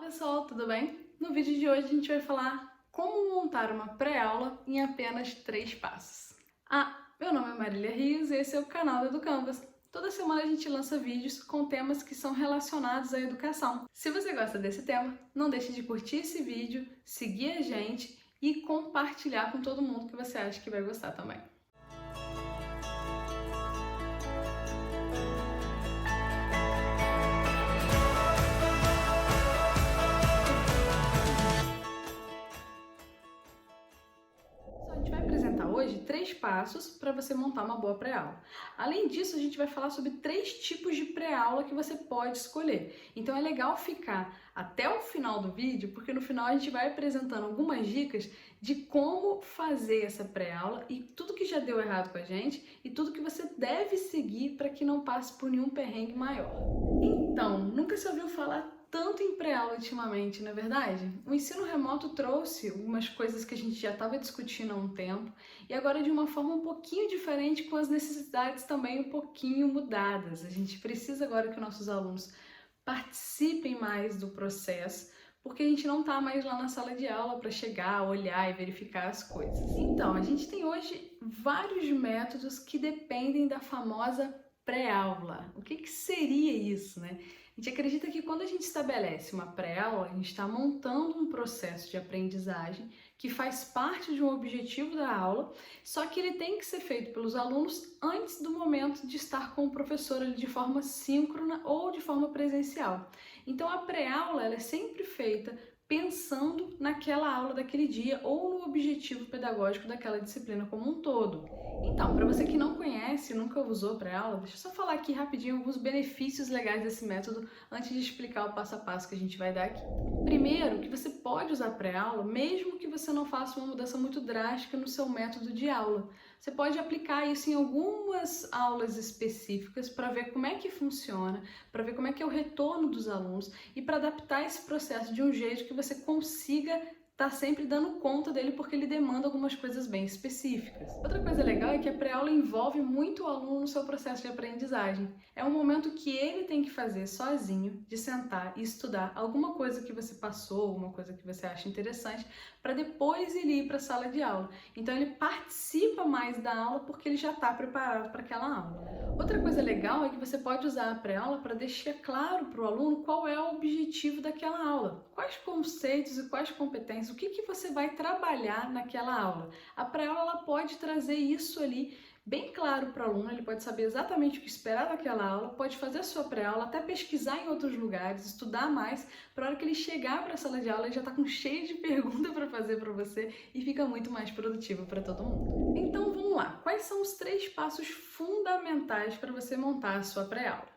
pessoal, tudo bem? No vídeo de hoje a gente vai falar como montar uma pré-aula em apenas 3 passos. Meu nome é Marília Rios e esse é o canal do Canvas. Toda semana a gente lança vídeos com temas que são relacionados à educação. Se você gosta desse tema, não deixe de curtir esse vídeo, seguir a gente e compartilhar com todo mundo que você acha que vai gostar também. A gente vai apresentar hoje 3 passos para você montar uma boa pré-aula. Além disso, a gente vai falar sobre 3 tipos de pré-aula que você pode escolher. Então é legal ficar até o final do vídeo, porque no final a gente vai apresentando algumas dicas de como fazer essa pré-aula e tudo que já deu errado com a gente e tudo que você deve seguir para que não passe por nenhum perrengue maior. Então, nunca se ouviu falar tanto em pré-aula ultimamente, não é verdade? O ensino remoto trouxe algumas coisas que a gente já estava discutindo há um tempo e agora de uma forma um pouquinho diferente, com as necessidades também um pouquinho mudadas. A gente precisa agora que nossos alunos participem mais do processo, porque a gente não está mais lá na sala de aula para chegar, olhar e verificar as coisas. Então, a gente tem hoje vários métodos que dependem da famosa pré-aula. O que seria isso, né? A gente acredita que quando a gente estabelece uma pré-aula, a gente está montando um processo de aprendizagem que faz parte de um objetivo da aula, só que ele tem que ser feito pelos alunos antes do momento de estar com o professor ali de forma síncrona ou de forma presencial. Então a pré-aula ela é sempre feita pensando naquela aula daquele dia ou no objetivo pedagógico daquela disciplina como um todo. Então, para você que não conhece, nunca usou pré-aula, deixa eu só falar aqui rapidinho alguns benefícios legais desse método antes de explicar o passo a passo que a gente vai dar aqui. Primeiro, que você pode usar pré-aula mesmo que você não faça uma mudança muito drástica no seu método de aula. Você pode aplicar isso em algumas aulas específicas para ver como é que funciona, para ver como é que é o retorno dos alunos e para adaptar esse processo de um jeito que você consiga tá sempre dando conta dele, porque ele demanda algumas coisas bem específicas. Outra coisa legal é que a pré-aula envolve muito o aluno no seu processo de aprendizagem. É um momento que ele tem que fazer sozinho, de sentar e estudar alguma coisa que você passou, alguma coisa que você acha interessante, para depois ele ir para a sala de aula. Então ele participa mais da aula porque ele já está preparado para aquela aula. Outra coisa legal é que você pode usar a pré-aula para deixar claro para o aluno qual é o objetivo daquela aula, quais conceitos e quais competências, o que você vai trabalhar naquela aula. A pré-aula ela pode trazer isso ali bem claro para o aluno, ele pode saber exatamente o que esperar daquela aula, pode fazer a sua pré-aula, até pesquisar em outros lugares, estudar mais, para a hora que ele chegar para a sala de aula ele já está com cheio de perguntas para fazer para você e fica muito mais produtivo para todo mundo. Então vamos lá, quais são os 3 passos fundamentais para você montar a sua pré-aula?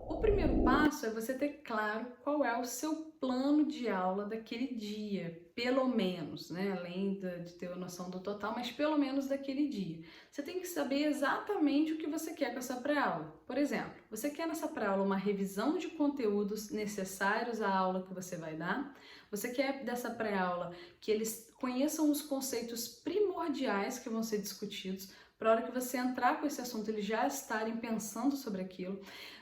O primeiro passo é você ter claro qual é o seu plano de aula daquele dia, pelo menos, né? Além de ter a noção do total, mas pelo menos daquele dia. Você tem que saber exatamente o que você quer com essa pré-aula. Por exemplo, você quer nessa pré-aula uma revisão de conteúdos necessários à aula que você vai dar? Você quer dessa pré-aula que eles conheçam os conceitos primordiais que vão ser discutidos, para a hora que você entrar com esse assunto eles já estarem pensando sobre aquilo?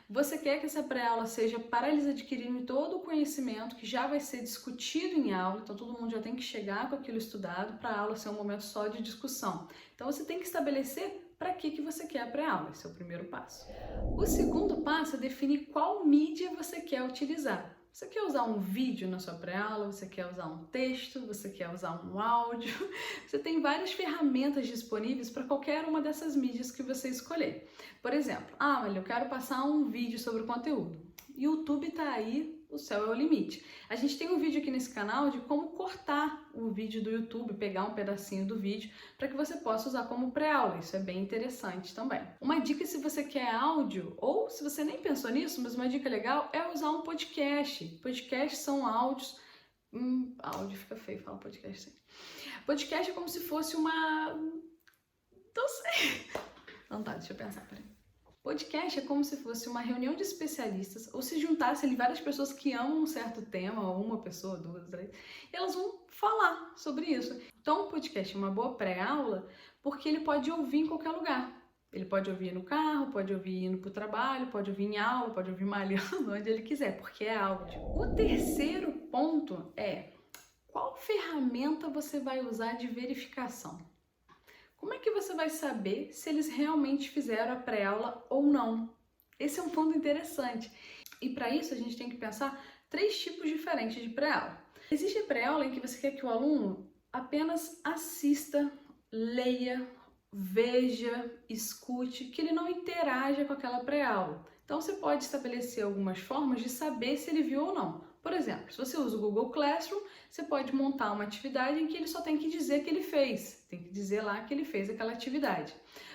Você quer que essa pré-aula seja para eles adquirirem todo o conhecimento que já vai ser discutido em aula, então todo mundo já tem que chegar com aquilo estudado para a aula ser um momento só de discussão. Então você tem que estabelecer para que você quer a pré-aula, esse é o primeiro passo. O segundo passo é definir qual mídia você quer utilizar. Você quer usar um vídeo na sua pré-aula, você quer usar um texto, você quer usar um áudio, você tem várias ferramentas disponíveis para qualquer uma dessas mídias que você escolher. Por exemplo, olha, eu quero passar um vídeo sobre o conteúdo. YouTube tá aí, o céu é o limite. A gente tem um vídeo aqui nesse canal de como cortar o vídeo do YouTube, pegar um pedacinho do vídeo para que você possa usar como pré-aula. Isso é bem interessante também. Uma dica se você quer áudio, ou se você nem pensou nisso, mas uma dica legal é usar um podcast. Podcasts são áudios. Áudio fica feio, fala podcast sim. Podcast é como se fosse uma... Não sei. Não tá, deixa eu pensar, peraí. Podcast é como se fosse uma reunião de especialistas, ou se juntasse ali várias pessoas que amam um certo tema, ou uma pessoa, 2, 3, e elas vão falar sobre isso. Então, o podcast é uma boa pré-aula porque ele pode ouvir em qualquer lugar. Ele pode ouvir no carro, pode ouvir indo para o trabalho, pode ouvir em aula, pode ouvir malhando, onde ele quiser, porque é áudio. O terceiro ponto é: qual ferramenta você vai usar de verificação? Como é que você vai saber se eles realmente fizeram a pré-aula ou não? Esse é um ponto interessante. E para isso a gente tem que pensar 3 tipos diferentes de pré-aula. Existe a pré-aula em que você quer que o aluno apenas assista, leia, veja, escute, que ele não interaja com aquela pré-aula. Então você pode estabelecer algumas formas de saber se ele viu ou não. Por exemplo, se você usa o Google Classroom, você pode montar uma atividade em que ele só tem que dizer que ele fez, tem que dizer lá que ele fez aquela atividade.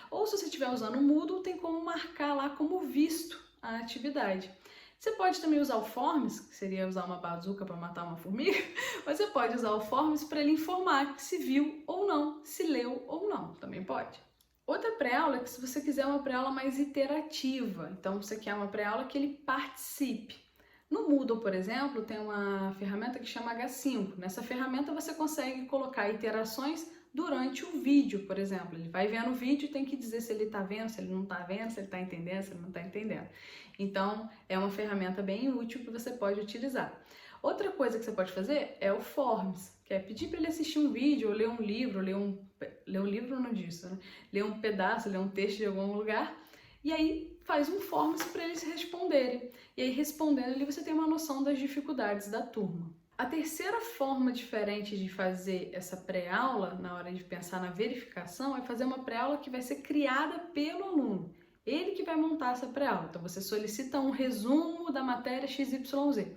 Ou se você estiver usando o Moodle, tem como marcar lá como visto a atividade. Você pode também usar o Forms, que seria usar uma bazuca para matar uma formiga, mas você pode usar o Forms para ele informar se viu ou não, se leu ou não, também pode. Outra pré-aula é que se você quiser uma pré-aula mais interativa, então você quer uma pré-aula que ele participe. No Moodle, por exemplo, tem uma ferramenta que chama H5. Nessa ferramenta você consegue colocar iterações durante o vídeo, por exemplo. Ele vai vendo o vídeo e tem que dizer se ele está vendo, se ele não está vendo, se ele está entendendo, se ele não está entendendo. Então, é uma ferramenta bem útil que você pode utilizar. Outra coisa que você pode fazer é o Forms, que é pedir para ele assistir um vídeo, ou ler um livro, ler um livro não disso, né? Ler um pedaço, ler um texto de algum lugar, e aí faz um Forms para eles responderem. E aí, respondendo ali, você tem uma noção das dificuldades da turma. A terceira forma diferente de fazer essa pré-aula, na hora de pensar na verificação, é fazer uma pré-aula que vai ser criada pelo aluno. Ele que vai montar essa pré-aula. Então, você solicita um resumo da matéria XYZ.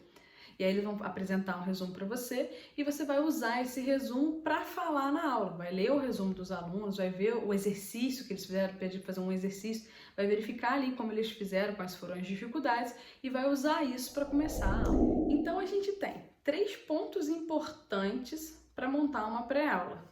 E aí eles vão apresentar um resumo para você e você vai usar esse resumo para falar na aula. Vai ler o resumo dos alunos, vai ver o exercício que eles fizeram, pedir para fazer um exercício, vai verificar ali como eles fizeram, quais foram as dificuldades e vai usar isso para começar a aula. Então a gente tem 3 pontos importantes para montar uma pré-aula.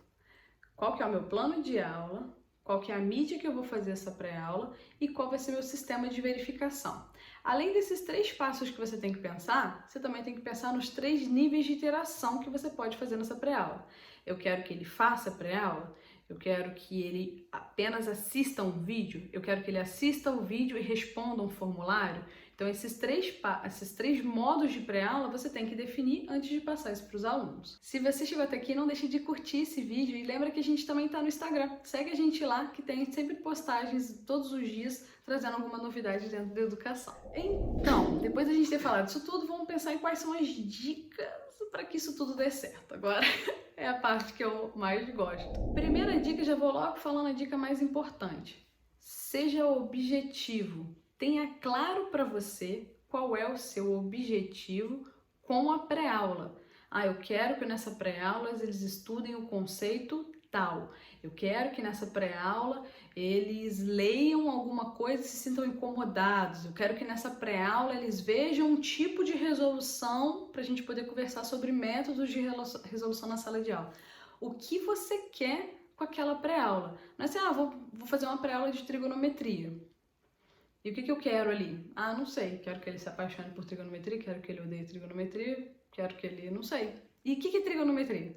Qual que é o meu plano de aula? Qual que é a mídia que eu vou fazer essa pré-aula e qual vai ser meu sistema de verificação. Além desses 3 passos que você tem que pensar, você também tem que pensar nos 3 níveis de interação que você pode fazer nessa pré-aula. Eu quero que ele faça a pré-aula, eu quero que ele apenas assista um vídeo, eu quero que ele assista o vídeo e responda um formulário. Então, esses três modos de pré-aula você tem que definir antes de passar isso para os alunos. Se você chegou até aqui, não deixe de curtir esse vídeo e lembra que a gente também está no Instagram. Segue a gente lá, que tem sempre postagens todos os dias trazendo alguma novidade dentro da educação. Então, depois de a gente ter falado isso tudo, vamos pensar em quais são as dicas para que isso tudo dê certo. Agora é a parte que eu mais gosto. Primeira dica, já vou logo falando a dica mais importante. Seja objetivo. Tenha claro para você qual é o seu objetivo com a pré-aula. Eu quero que nessa pré-aula eles estudem o conceito tal. Eu quero que nessa pré-aula eles leiam alguma coisa e se sintam incomodados. Eu quero que nessa pré-aula eles vejam um tipo de resolução para a gente poder conversar sobre métodos de resolução na sala de aula. O que você quer com aquela pré-aula? Não é assim, vou fazer uma pré-aula de trigonometria. E o que eu quero ali? Não sei. Quero que ele se apaixone por trigonometria, quero que ele odeie trigonometria, quero que ele... não sei. E o que é trigonometria?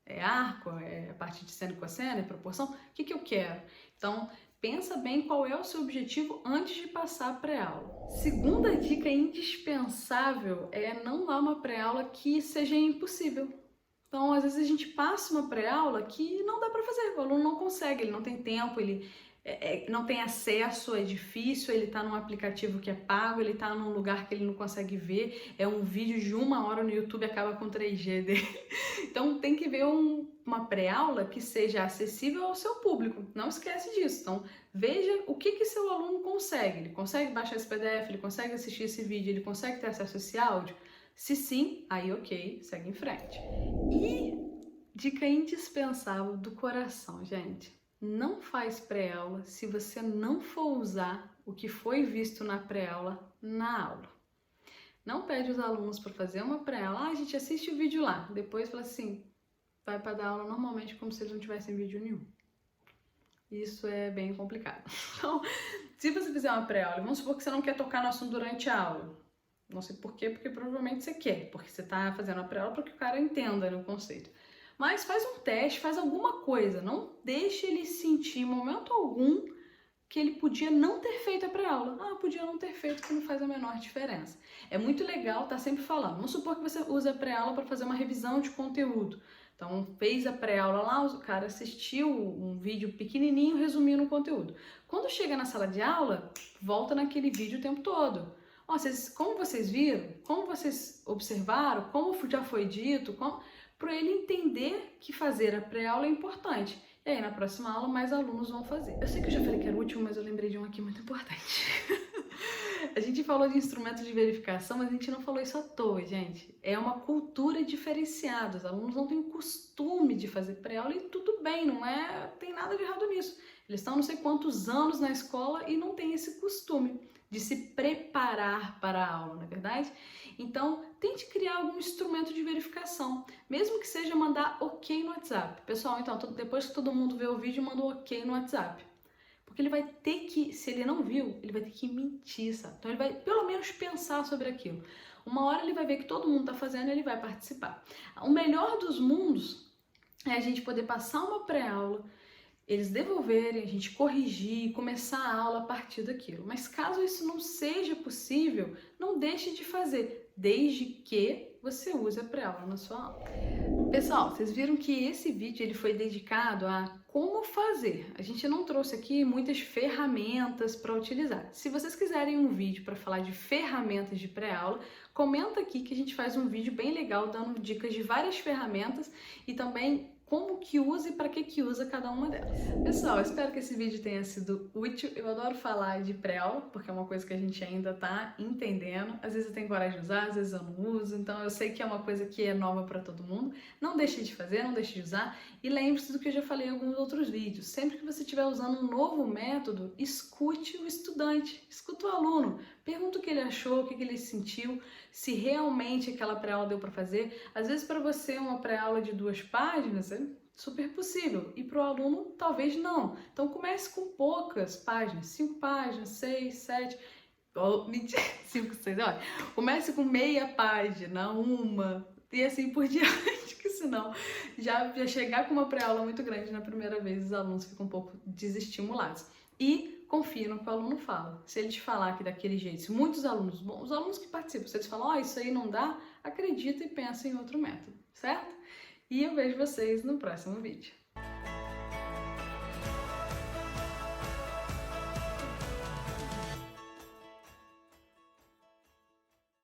É arco? É a parte de seno e cosseno? É proporção? O que eu quero? Então, pensa bem qual é o seu objetivo antes de passar a pré-aula. Segunda dica indispensável é não dar uma pré-aula que seja impossível. Então, às vezes a gente passa uma pré-aula que não dá para fazer, o aluno não consegue, ele não tem tempo, ele não tem acesso, é difícil, ele está num aplicativo que é pago, ele está num lugar que ele não consegue ver, é um vídeo de 1 hora no YouTube, acaba com 3G dele. Então tem que ver uma pré-aula que seja acessível ao seu público, não esquece disso. Então veja o que seu aluno consegue, ele consegue baixar esse PDF, ele consegue assistir esse vídeo, ele consegue ter acesso a esse áudio? Se sim, aí ok, segue em frente. E dica indispensável do coração, gente. Não faz pré-aula se você não for usar o que foi visto na pré-aula na aula. Não pede os alunos para fazer uma pré-aula, a gente assiste o vídeo lá, depois fala assim, vai para dar aula normalmente como se eles não tivessem vídeo nenhum. Isso é bem complicado. Então, se você fizer uma pré-aula, vamos supor que você não quer tocar no assunto durante a aula. Não sei por quê, porque provavelmente você quer, porque você está fazendo a pré-aula para que o cara entenda o conceito. Mas faz um teste, faz alguma coisa, não deixe ele sentir em momento algum que ele podia não ter feito a pré-aula. Ah, podia não ter feito, que não faz a menor diferença. É muito legal estar sempre falando. Vamos supor que você usa a pré-aula para fazer uma revisão de conteúdo. Então, fez a pré-aula lá, o cara assistiu um vídeo pequenininho resumindo o conteúdo. Quando chega na sala de aula, volta naquele vídeo o tempo todo. Ó, como vocês viram, como vocês observaram, como já foi dito, para ele entender que fazer a pré-aula é importante. E aí, na próxima aula, mais alunos vão fazer. Eu sei que eu já falei que era o último, mas eu lembrei de um aqui muito importante. A gente falou de instrumentos de verificação, mas a gente não falou isso à toa, gente. É uma cultura diferenciada. Os alunos não têm costume de fazer pré-aula e tudo bem, tem nada de errado nisso. Eles estão não sei quantos anos na escola e não têm esse costume de se preparar para a aula, não é verdade? Então, tente criar algum instrumento de verificação, mesmo que seja mandar ok no WhatsApp. Pessoal, então, depois que todo mundo vê o vídeo, manda um ok no WhatsApp. Porque ele vai ter que, se ele não viu, ele vai ter que mentir, sabe? Então ele vai pelo menos pensar sobre aquilo. Uma hora ele vai ver que todo mundo está fazendo e ele vai participar. O melhor dos mundos é a gente poder passar uma pré-aula, eles devolverem, a gente corrigir, começar a aula a partir daquilo. Mas caso isso não seja possível, não deixe de fazer, desde que você use a pré-aula na sua aula. Pessoal, vocês viram que esse vídeo ele foi dedicado a como fazer. A gente não trouxe aqui muitas ferramentas para utilizar. Se vocês quiserem um vídeo para falar de ferramentas de pré-aula, comenta aqui que a gente faz um vídeo bem legal dando dicas de várias ferramentas e também como que usa e para que usa cada uma delas. Pessoal, espero que esse vídeo tenha sido útil. Eu adoro falar de pré-aula, porque é uma coisa que a gente ainda tá entendendo. Às vezes eu tenho coragem de usar, às vezes eu não uso, então eu sei que é uma coisa que é nova para todo mundo. Não deixe de fazer, não deixe de usar. E lembre-se do que eu já falei em alguns outros vídeos. Sempre que você estiver usando um novo método, escute o estudante, escute o aluno. Pergunta o que ele achou, o que ele sentiu, se realmente aquela pré-aula deu para fazer. Às vezes para você uma pré-aula de 2 páginas é super possível e para o aluno talvez não. Então comece com poucas páginas, 5 páginas, 6, 7, 5, 6, olha. Comece com meia página, uma e assim por diante, que senão já chegar com uma pré-aula muito grande na primeira vez os alunos ficam um pouco desestimulados. E confie no que o aluno fala. Se ele te falar que daquele jeito, se muitos alunos, bom, os alunos que participam, se eles falam, isso aí não dá, acredita e pensa em outro método, certo? E eu vejo vocês no próximo vídeo.